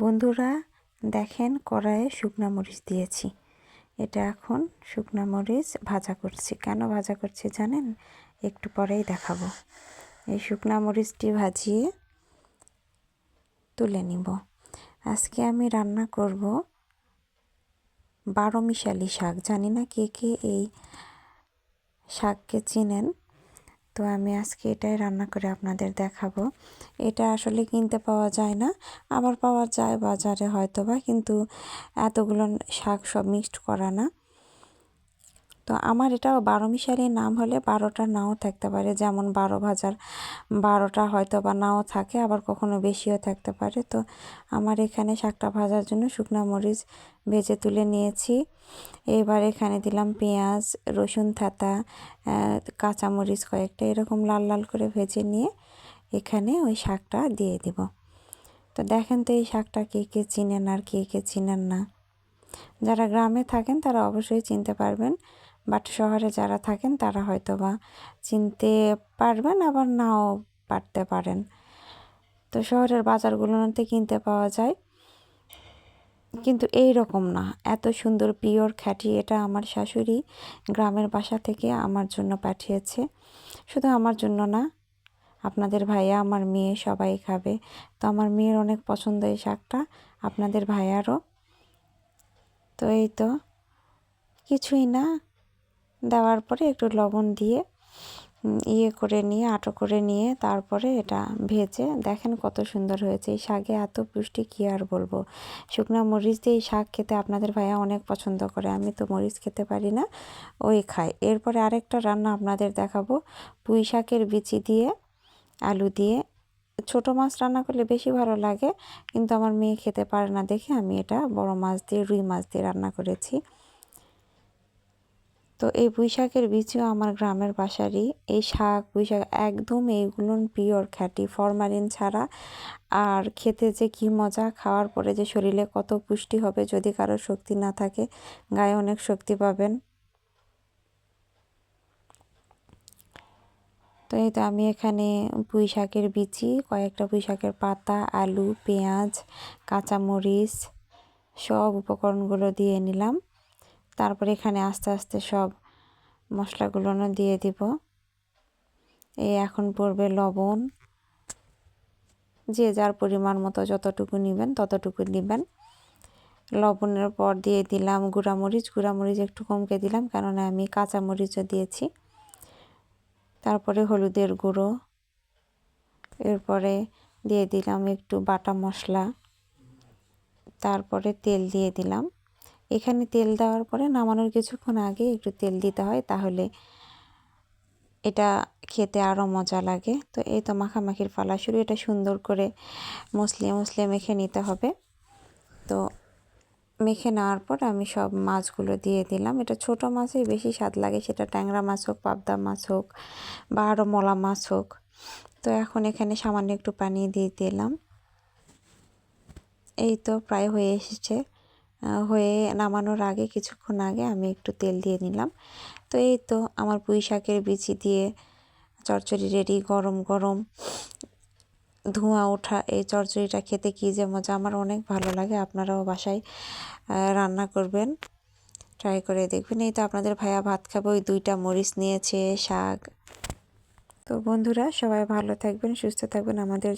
বন্ধুরা দেখেন কড়াইয়ে শুকনা মরিচ দিয়েছি। এটা এখন শুকনা মরিচ ভাজা করছি। কেন ভাজা করছি জানেন? একটু পরেই দেখাবো। এই শুকনা মরিচটি ভাজিয়ে তুলে নিব। আজকে আমি রান্না করব 12 মিশালি শাক। জানি না কে কে এই শাককে চিনেন, তো আমি আজকে এটাই রান্না করে আপনাদের দেখাবো। এটা আসলে কিনতে পাওয়া যায় না, আবার পাওয়া যায় বাজারে হয়তোবা, কিন্তু এতগুলো শাক সব মিক্সড করা না। তো আমার এটা 12 মিশালি নাম হলে 12টা নাও থাকতে পারে, যেমন 12 ভাজার 12টা হয়তো বা নাও থাকে, আবার কখনো বেশিও থাকতে পারে। তো আমার এখানে শাকটা ভাজার জন্য শুকনো মরিচ ভেজে তুলে নিয়েছি। এবার এখানে দিলাম পেঁয়াজ, রসুন থাতা, কাঁচামরিচ কয়েকটা, এরকম লাল লাল করে ভেজে নিয়ে এখানে ওই শাকটা দিয়ে দিব। তো দেখেন তো এই শাকটা কে কে চিনেন আর কে কে চিনেন না। যারা গ্রামে থাকেন তারা অবশ্যই চিনতে পারবেন, বাট শহরে যারা থাকেন তারা হয়তো বা চিনতে পারবেন, আবার নাও পারতে পারেন। তো শহরের বাজারগুলোতে কিনতে পাওয়া যায়, কিন্তু এই রকম না, এত সুন্দর পিওর খাঁটি। এটা আমার শাশুড়ি গ্রামের বাসা থেকে আমার জন্য পাঠিয়েছে। শুধু আমার জন্য না, আপনাদের ভাইয়া, আমার মেয়ে সবাই খাবে। তো আমার মেয়ের অনেক পছন্দ এই শাকটা, আপনাদের ভাইয়ারও। তো এই তো কিছুই না, দেওয়ার পরে একটু লবণ দিয়ে করে নিয়ে আটো করে নিয়ে তারপরে এটা ভেজে দেখেন কত সুন্দর হয়েছে। এই শাকে এত পুষ্টি কী আর বলবো। শুকনো মরিচ দিয়ে এই শাক খেতে আপনাদের ভাইয়া অনেক পছন্দ করে, আমি তো মরিচ খেতে পারি না, ওই খায়। এরপরে আরেকটা রান্না আপনাদের দেখাবো, পুঁই শাকের বিচি দিয়ে আলু দিয়ে। ছোট মাছ রান্না করলে বেশি ভালো লাগে, কিন্তু আমার মেয়ে খেতে পারে না দেখে আমি এটা বড় মাছ দিয়ে, রুই মাছ দিয়ে রান্না করেছি। তো এই পুঁই শাকের বীজও আমার গ্রামের বাসারই। এই শাক, পুঁই শাক একদম এইগুলো পিওর খাঁটি, ফরমালিন ছাড়া। আর খেতে যে কি মজা, খাওয়ার পরে যে শরীরে কত পুষ্টি হবে। যদি কারো শক্তি না থাকে, গায়ে অনেক শক্তি পাবেন। তো এই তো আমি এখানে পুঁই শাকের বিচি, কয়েকটা পুঁই শাকের পাতা, আলু, পেঁয়াজ, কাঁচামরিচ সব উপকরণগুলো দিয়ে নিলাম। তারপরে এখানে আস্তে আস্তে সব মশলাগুলো দিয়ে দিব। এখন পড়বে লবণ, যে যার পরিমাণ মতো যতটুকু নেবেন ততটুকু নেবেন। লবণের পর দিয়ে দিলাম গুঁড়ামরিচ। গুঁড়ামরিচ একটু কমকে দিলাম, কারণ আমি কাঁচামরিচও দিয়েছি। তারপরে হলুদের গুঁড়ো, এরপরে দিয়ে দিলাম একটু বাটা মশলা, তারপরে তেল দিয়ে দিলাম। এখানে তেল দেওয়ার পরে নামানোর কিছুক্ষণ আগে একটু তেল দিতে হয়, তাহলে এটা খেতে আরও মজা লাগে। তো এই তো মাখামাখির পালা শুরু। এটা সুন্দর করে মসলিয়ে মসলিয়ে মেখে নিতে হবে। তো মেখে নেওয়ার পর আমি সব মাছগুলো দিয়ে দিলাম। এটা ছোট মাছই বেশি স্বাদ লাগে, সেটা ট্যাংরা মাছ হোক, পাবদা মাছ হোক, বা আরও মলা মাছ হোক। তো এখন এখানে সামান্য একটু পানি দিয়ে দিলাম। এই তো প্রায় হয়ে এসেছে। হয়ে নামানোর আগে, কিছুক্ষণ আগে আমি একটু তেল দিয়ে নিলাম। তো এই তো আমার পুঁই শাকের বিচি দিয়ে চচ্চড়ি রেডি। গরম গরম ধোঁয়া ওঠা এই চচ্চড়িটা খেতে কী যে মজা, আমার অনেক ভালো লাগে। আপনারাও বাসায় রান্না করবেন, ট্রাই করে দেখবেন। এই তো আপনাদের ভাইয়া ভাত খাবে, ওই 2টা মরিচ নিয়েছে, শাক। তো বন্ধুরা সবাই ভালো থাকবেন, সুস্থ থাকবেন। আমাদের